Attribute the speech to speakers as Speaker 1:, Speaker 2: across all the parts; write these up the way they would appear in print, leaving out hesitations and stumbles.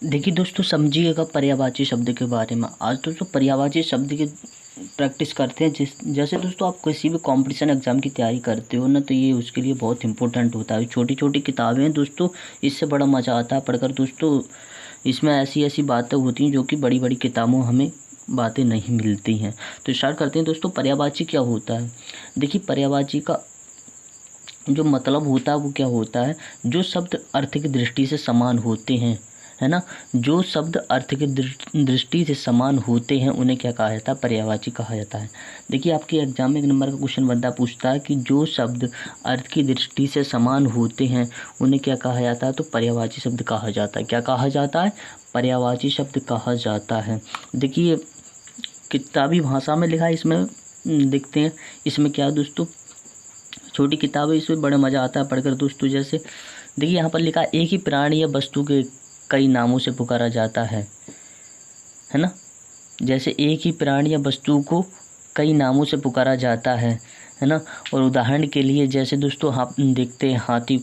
Speaker 1: देखिए दोस्तों, समझिएगा पर्यायवाची शब्द के बारे में। आज दोस्तों पर्यायवाची शब्द की प्रैक्टिस करते हैं। जैसे दोस्तों आप किसी भी कंपटीशन एग्जाम की तैयारी करते हो ना, तो ये उसके लिए बहुत इंपॉर्टेंट होता है। छोटी छोटी किताबें हैं दोस्तों, इससे बड़ा मज़ा आता है पढ़कर दोस्तों। इसमें ऐसी ऐसी बातें होती हैं जो कि बड़ी बड़ी किताबों हमें बातें नहीं मिलती हैं। तो स्टार्ट करते हैं दोस्तों। पर्यायवाची क्या होता है? देखिए, पर्यायवाची का जो मतलब होता है वो क्या होता है? जो शब्द अर्थ की दृष्टि से समान होते हैं, है ना, जो शब्द अर्थ की दृष्टि से समान होते हैं उन्हें क्या कहा जाता है? पर्यायवाची कहा जाता है। देखिए, आपके एग्जाम में एक नंबर का क्वेश्चन बनता पूछता है कि जो शब्द अर्थ की दृष्टि से समान होते हैं उन्हें क्या कहा जाता है? तो पर्यायवाची शब्द कहा जाता है। क्या कहा जाता है? पर्यायवाची शब्द कहा जाता है। देखिए, किताबी भाषा में लिखा है, इसमें देखते हैं इसमें क्या है दोस्तों। छोटी किताब है, इसमें बड़ा मज़ा आता है पढ़कर दोस्तों। जैसे देखिए यहाँ पर लिखा, एक ही प्राणी या वस्तु के कई नामों से पुकारा जाता है ना। जैसे एक ही प्राणी या वस्तु को कई नामों से पुकारा जाता है ना। और उदाहरण के लिए जैसे दोस्तों आप देखते हैं हाथी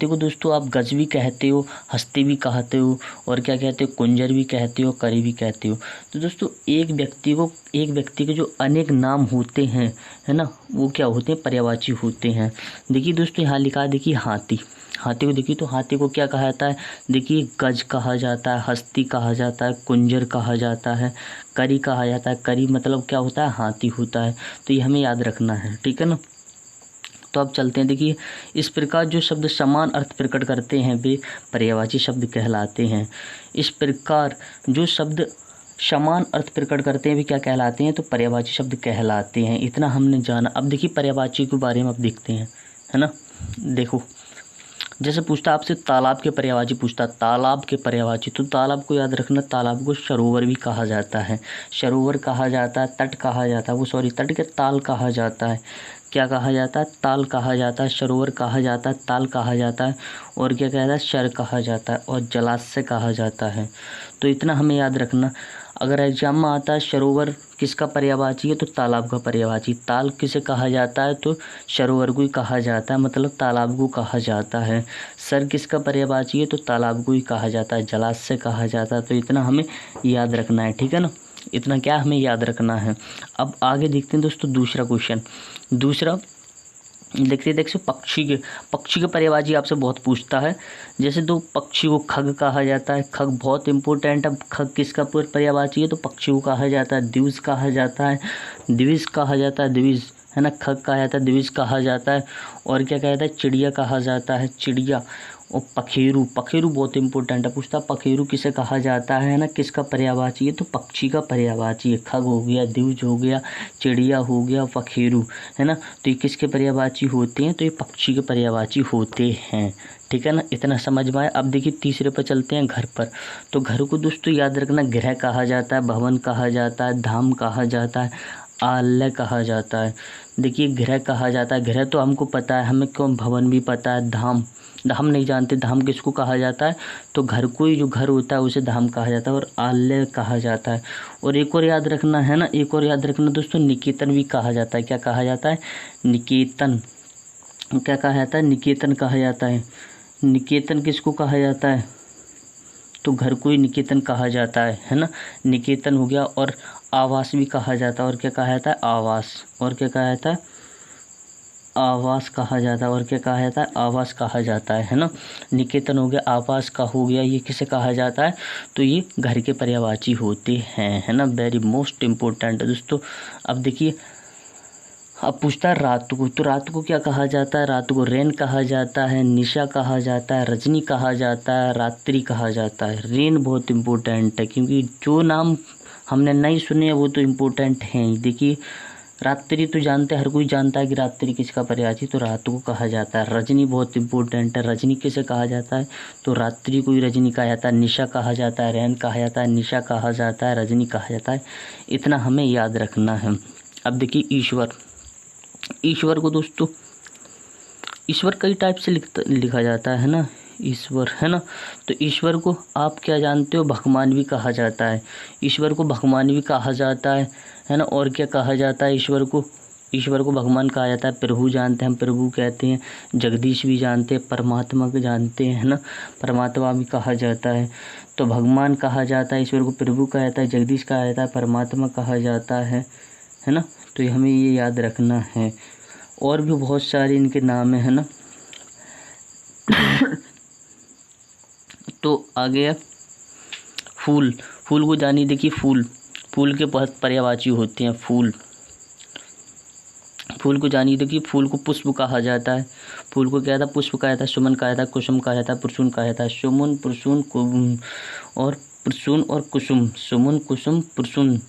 Speaker 1: को दोस्तों आप गज भी कहते हो, हस्ती भी कहते हो, और क्या कहते हो, कुंजर भी कहते हो, करी भी कहते हो। तो दोस्तों एक व्यक्ति के जो अनेक नाम होते हैं, है ना, वो क्या होते हैं? पर्यायवाची होते हैं। देखिए दोस्तों यहाँ लिखा है, देखिए हाथी को देखिए, तो हाथी को क्या कहा जाता है? देखिए, गज कहा जाता है, हस्ती कहा जाता है, कुंजर कहा जाता है, करी कहा जाता है। करी मतलब क्या होता है? हाथी होता है। तो ये हमें याद रखना है, ठीक है ना। तो अब चलते हैं। देखिए, इस प्रकार जो शब्द समान अर्थ प्रकट करते हैं वे पर्यायवाची शब्द कहलाते हैं। इस प्रकार जो शब्द समान अर्थ प्रकट करते हैं वे क्या कहलाते हैं? तो पर्यायवाची शब्द कहलाते हैं। इतना हमने जाना। अब देखिए पर्यायवाची के बारे में अब देखते हैं, है ना। देखो, जैसे पूछता आपसे तालाब के पर्यायवाची पूछता, तालाब के पर्यायवाची, तो तालाब को याद रखना, तालाब को सरोवर भी कहा जाता है, सरोवर कहा जाता है, तट कहा जाता है, तट के ताल कहा जाता है। क्या कहा जाता है? ताल कहा जाता है, सरोवर कहा जाता है, ताल कहा जाता है, और क्या कहता है? शर कहा जाता है, और जलाशय कहा जाता है। तो इतना हमें याद रखना। अगर एग्जाम में आता है सरोवर किसका पर्यायवाची है? तो तालाब का पर्यायवाची। ताल किसे कहा जाता है? तो सरोवर को ही कहा जाता है, मतलब तालाब को कहा जाता है। सर किसका पर्यायवाची है? तो तालाब को ही कहा जाता है, जलाशय कहा जाता है। तो इतना हमें याद रखना है, ठीक है ना। इतना क्या हमें याद रखना है। अब आगे देखते हैं दोस्तों दूसरा क्वेश्चन। दूसरा देखिए पक्षी के पर्यायवाची आपसे बहुत पूछता है। जैसे दो पक्षी को खग कहा जाता है, खग बहुत इंपॉर्टेंट है। खग किसका पर्यायवाची है? तो पक्षी को कहा जाता है। द्विज कहा जाता है, द्विज कहा जाता है, द्विज, है ना। खग कहा जाता है, द्विज कहा जाता है, और क्या कहता है? चिड़िया कहा जाता है, चिड़िया। और पखेरु बहुत इंपॉर्टेंट है, पूछता पखेरु किसे कहा जाता है ना, किसका पर्यायवाची है? तो पक्षी का पर्यायवाची है। खग हो गया, द्विज हो गया, चिड़िया हो गया, पखेरु, है ना। तो ये किसके पर्यायवाची होते हैं? तो ये पक्षी के पर्यायवाची होते हैं, ठीक है ना। इतना समझ में आया। अब देखिए तीसरे पर चलते हैं, घर पर। तो घर को दोस्तों याद रखना, गृह कहा जाता है, भवन कहा जाता है, धाम कहा जाता है, आलय कहा जाता है। देखिए गृह कहा जाता है, गृह तो हमको पता है, हमें क्यों भवन भी पता है। धाम नहीं जानते, धाम किसको कहा जाता है? तो घर को ही, जो घर होता है उसे धाम कहा जाता है, और आलय कहा जाता है। और एक और याद रखना है ना, एक और याद रखना दोस्तों, निकेतन भी कहा जाता है। क्या कहा जाता है? निकेतन। क्या कहा जाता है? निकेतन कहा जाता है। निकेतन किसको कहा जाता है? तो घर को ही निकेतन कहा जाता है ना। निकेतन हो गया। और आवास भी कहा जाता है, और क्या कहा जाता है? आवास। और क्या कहा जाता है? आवास कहा जाता है। और क्या कहा जाता है? आवास कहा जाता है ना। निकेतन हो गया, आवास का हो गया, ये किसे कहा जाता है? तो ये घर के पर्यायवाची होते हैं, है ना। वेरी मोस्ट इम्पोर्टेंट है दोस्तों। अब देखिए, अब पूछता है रात को, तो रात को क्या कहा जाता है? रात को रेन कहा जाता है, निशा कहा जाता है, रजनी कहा जाता है, रात्रि कहा जाता है। रेन बहुत इम्पोर्टेंट है, क्योंकि जो नाम हमने नहीं सुने वो तो इम्पोर्टेंट हैं। देखिए रात्रि तो जानते हैं, हर कोई जानता है कि रात्रि किसका पर्यायवाची, तो रात को कहा जाता है। रजनी बहुत इम्पोर्टेंट है, रजनी किसे कहा जाता है? तो रात्रि को ही रजनी कहा जाता है। निशा कहा जाता है, रैन कहा जाता है, निशा कहा जाता है, रजनी कहा जाता है। इतना हमें याद रखना है। अब देखिए ईश्वर को दोस्तों, ईश्वर कई टाइप से लिखा जाता है ना, ईश्वर, है ना। तो ईश्वर को आप क्या जानते हो? भगवान भी कहा जाता है। ईश्वर को भगवान भी कहा जाता है ना। और क्या कहा जाता है ईश्वर को? ईश्वर को भगवान कहा जाता है, प्रभु जानते हैं, हम प्रभु कहते हैं, जगदीश भी जानते हैं, परमात्मा को जानते हैं, है ना, परमात्मा भी कहा जाता है। तो भगवान कहा जाता है, ईश्वर को प्रभु कहा जाता है, जगदीश कहा जाता है, परमात्मा कहा जाता है ना। तो हमें ये याद रखना है। और भी बहुत सारे इनके नाम है ना। तो आ गया फूल। फूल को जानिए, देखिए फूल के बहुत पर्यायवाची होते हैं। फूल को जानिए, देखिए फूल को पुष्प कहा जाता है। फूल को क्या था, पुष्प कहा जाता है, सुमन कहा जाता है, कुसुम कहा जाता है, पुरसून कहा जाता है। सुमन, पुरसून और कुसुम, सुमन, कुसुम, पुरसून,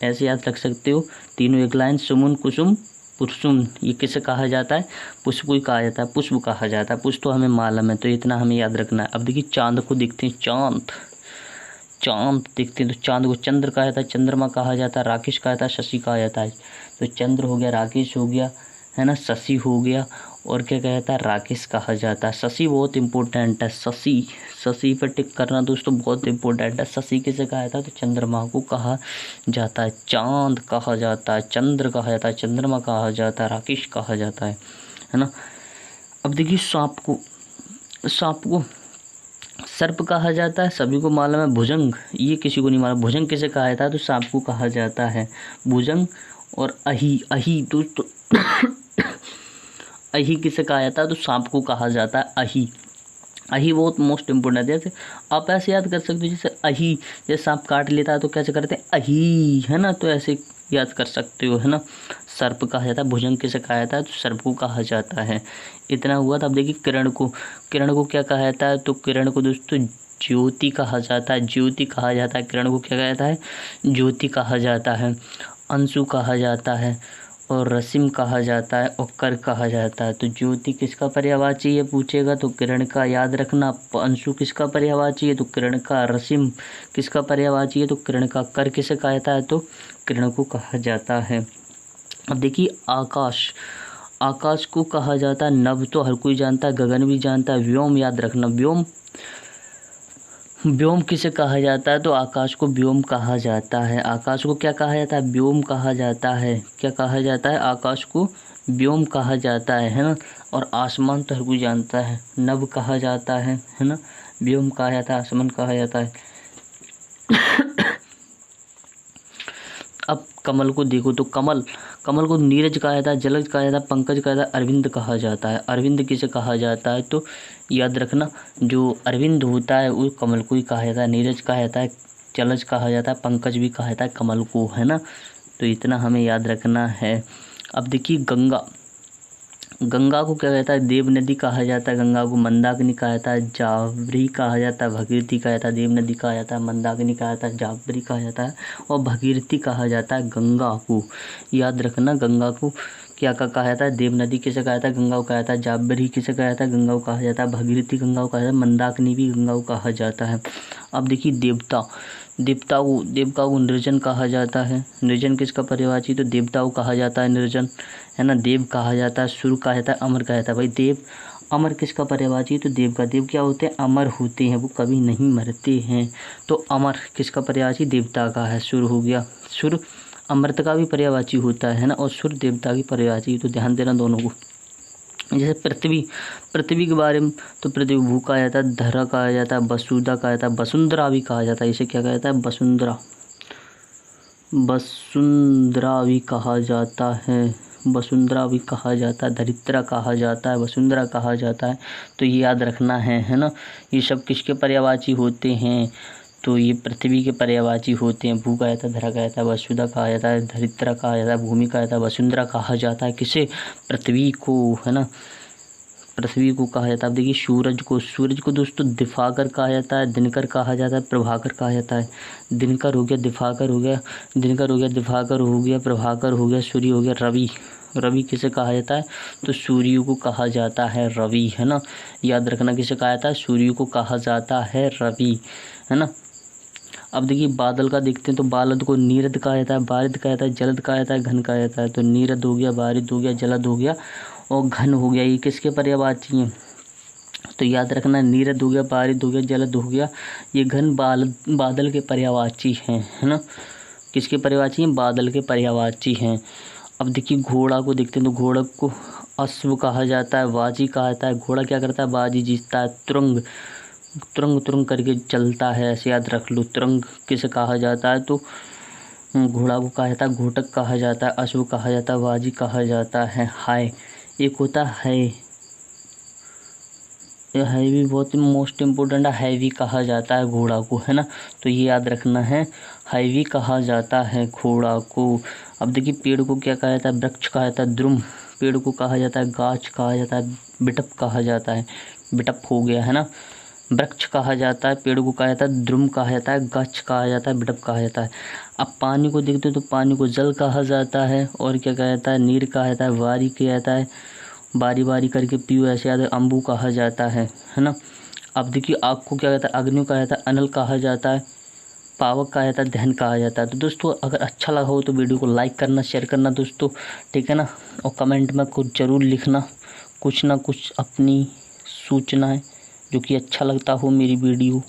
Speaker 1: ऐसे याद रख सकते हो, तीनों एक लाइन। सुमन, कुसुम, पुरसून, ये किसे कहा जाता है, पुष्प को ही कहा जाता है, पुष्प कहा जाता है। पुष्प तो हमें मालूम है, तो इतना हमें याद रखना है। अब देखिए चांद को देखते हैं, चांद देखते हैं तो चांद को चंद्र कहा जाता है, चंद्रमा कहा जाता है, राकेश कहा जाता है, शशि कहा जाता है। तो चंद्र हो गया, राकेश हो गया, है ना, शशि हो गया, और क्या कहा जाता है, राकेश कहा जाता है। शशि बहुत इंपॉर्टेंट है, शशि पर टिक करना दोस्तों बहुत इंपॉर्टेंट है। शशि किसे कहा जाता है, तो चंद्रमा को कहा जाता है, चांद कहा जाता है, चंद्र कहा जाता है, चंद्रमा कहा जाता है, राकेश कहा जाता है ना। अब देखिए सांप को सर्प कहा जाता है, सभी को मालूम है। भुजंग, ये किसी को नहीं मालूम, भुजंग किसे कहा जाता है, तो सांप को कहा जाता है भुजंग। और अही दोस्तों अही किसे कहा जाता है, तो सांप को कहा जाता है अही बहुत मोस्ट इम्पोर्टेंट है। जैसे आप ऐसे याद कर सकते हो, जैसे अही, जैसे सांप काट लेता है तो कैसे करते हैं, अही, है ना, तो ऐसे याद कर सकते हो, है ना। सर्प कहा जाता है, भुजंग किसे कहा जाता है, तो सर्प को कहा जाता है। इतना हुआ था। अब देखिए किरण को क्या कहा जाता है, तो किरण को दोस्तों ज्योति कहा जाता है, किरण को क्या कहा जाता है, ज्योति कहा जाता है। अंशु कहा जाता है, और रसिम कहा जाता है, और कर कहा जाता है। तो ज्योति किसका पर्यायवाची है पूछेगा तो किरण का याद रखना। अंशु किसका पर्यायवाची है, तो किरण का। रसिम किसका पर्यायवाची है, तो किरण का। कर किसे कहा जाता है, तो किरण को कहा जाता है। अब देखिए आकाश को कहा जाता है नभ, तो हर कोई जानता है, गगन भी जानता है। व्योम याद रखना, व्योम किसे कहा जाता है, तो आकाश को व्योम कहा जाता है। आकाश को क्या कहा जाता है, व्योम कहा जाता है। क्या कहा जाता है, आकाश को व्योम कहा जाता है ना। और आसमान तो हर कोई जानता है, नभ कहा जाता है ना, व्योम कहा जाता है, आसमान कहा जाता है। अब कमल को देखो, तो कमल को नीरज कहा जाता है, जलज कहा जाता है, पंकज कहा जाता है, अरविंद कहा जाता है। अरविंद किसे कहा जाता है, तो याद रखना, जो अरविंद होता है वो कमल को ही कहा जाता है। नीरज कहा जाता है, जलज कहा जाता है, पंकज भी कहा जाता है कमल को, है ना। तो इतना हमें याद रखना है। अब देखिए गंगा को क्या कहता है, देव नदी कहा जाता है। गंगा को मंदाकिनी कहा जाता है, जावरी कहा जाता है, भगीरथी कहा जाता है। देव नदी कहा जाता है, मंदाकिनी कहा जाता है, जावरी कहा जाता है, और भगीरथी कहा जाता है गंगा को। याद रखना, गंगा को क्या कहा जाता है, देव नदी किसे कहा जाता है, गंगा को कहा जाता है। जावरी किसे कहा जाता है, गंगा को कहा जाता है। भगीरथी गंगा को कहा जाता है, मंदाकिनी भी गंगा को कहा जाता है। अब देखिए देवता को निर्जन कहा जाता है। निर्जन किसका पर्यायवाची, तो देवता को कहा जाता है निर्जन, है ना। देव कहा जाता है, सुर कहा जाता है, अमर कहा जाता है। भाई देव अमर किसका पर्यायवाची, तो देव का। देव क्या होते हैं, अमर होते हैं, वो कभी नहीं मरते हैं। तो अमर किसका पर्यायवाची, देवता का है। सुर हो गया, सुर अमृत का भी पर्यायवाची होता है ना, और सुर देवता की पर्यायवाची। तो ध्यान देना दोनों को। जैसे पृथ्वी के बारे में, तो पृथ्वी भू कहा जाता है, धरा कहा जाता है, वसुधा कहा जाता है, वसुंधरा भी कहा जाता है। इसे क्या कहा जाता है, वसुंधरा भी कहा जाता है, वसुंधरा भी कहा जाता है, धरित्रा कहा जाता है, वसुंधरा कहा जाता है। तो ये याद रखना है ना। ये सब किसके पर्यायवाची होते हैं, तो ये पृथ्वी के पर्यायवाची होते हैं। भू कहा जाता है, धरा कहा जाता है, वसुधा कहा जाता है, धरित्रा कहा जाता है, भूमि कहा जाता है, वसुंधरा कहा जाता है किसे, पृथ्वी को, है ना। पृथ्वी को कहा जाता है। अब देखिए सूरज को दोस्तों दिवाकर कहा जाता है, दिनकर कहा जाता है, प्रभाकर कहा जाता है। दिनकर हो गया, दिवाकर हो गया, दिवाकर हो गया, प्रभाकर हो गया, सूर्य हो गया, रवि किसे कहा जाता है, तो सूर्य को कहा जाता है रवि, है ना। याद रखना किसे कहा जाता है, सूर्य को कहा जाता है रवि, है ना। अब देखिए बादल का देखते हैं, तो बालद को नीरद कहा जाता है, बारिद कहा जाता है, जलद कहा जाता है, घन कहा जाता है। तो नीरद हो गया, बारिद हो गया, जलद हो गया, और घन हो गया। ये किसके पर्यायवाची हैं, तो याद रखना, नीरद हो गया, बारिद हो गया, जलद हो गया, ये घन बादल के पर्यायवाची हैं, है ना। किसके पर्यायवाची हैं, बादल के पर्यायवाची हैं। अब देखिए घोड़ा को देखते हैं तो घोड़ा को अश्व कहा जाता है, वाजी कहा जाता है। घोड़ा क्या करता है, बाजी जीतता है। तुरंग तुरंग तुरंग करके चलता है, ऐसे याद रख लो। तुरंग किसे कहा जाता है, तो घोड़ा को कहा जाता है घोटक कहा जाता है, अश्व कहा जाता है, वाजी कहा जाता है। हाय एक होता है, है भी बहुत मोस्ट इम्पोर्टेंट है, हैवी कहा जाता है घोड़ा को, है ना। तो ये याद रखना है, हैवी कहा जाता है घोड़ा को। अब देखिए पेड़ को क्या कहा जाता है, वृक्ष कहा जाता है। द्रुम पेड़ को कहा जाता है, गाछ कहा जाता है, बिटप कहा जाता है। बिटप हो गया, है ना। वृक्ष कहा जाता है, पेड़ को कहा जाता है, द्रुम कहा जाता है, गाछ कहा जाता है, बिटप कहा जाता है। अब पानी को देखते हो तो पानी को जल कहा जाता है, और क्या कहा जाता है, नीर कहा जाता है, वारी किया जाता है, बारी बारी करके पियो, ऐसे याद है, अम्बू कहा जाता है ना। अब देखिए आग को क्या कहता है, अग्नि कहा जाता है, अनल कहा जाता है, पावक कहा जाता है, दहन कहा जाता है। तो दोस्तों अगर अच्छा लगा हो तो वीडियो को लाइक करना, शेयर करना दोस्तों, ठीक है ना। और कमेंट में कुछ ज़रूर लिखना, कुछ ना कुछ अपनी सूचनाएं जो कि अच्छा लगता हो मेरी वीडियो।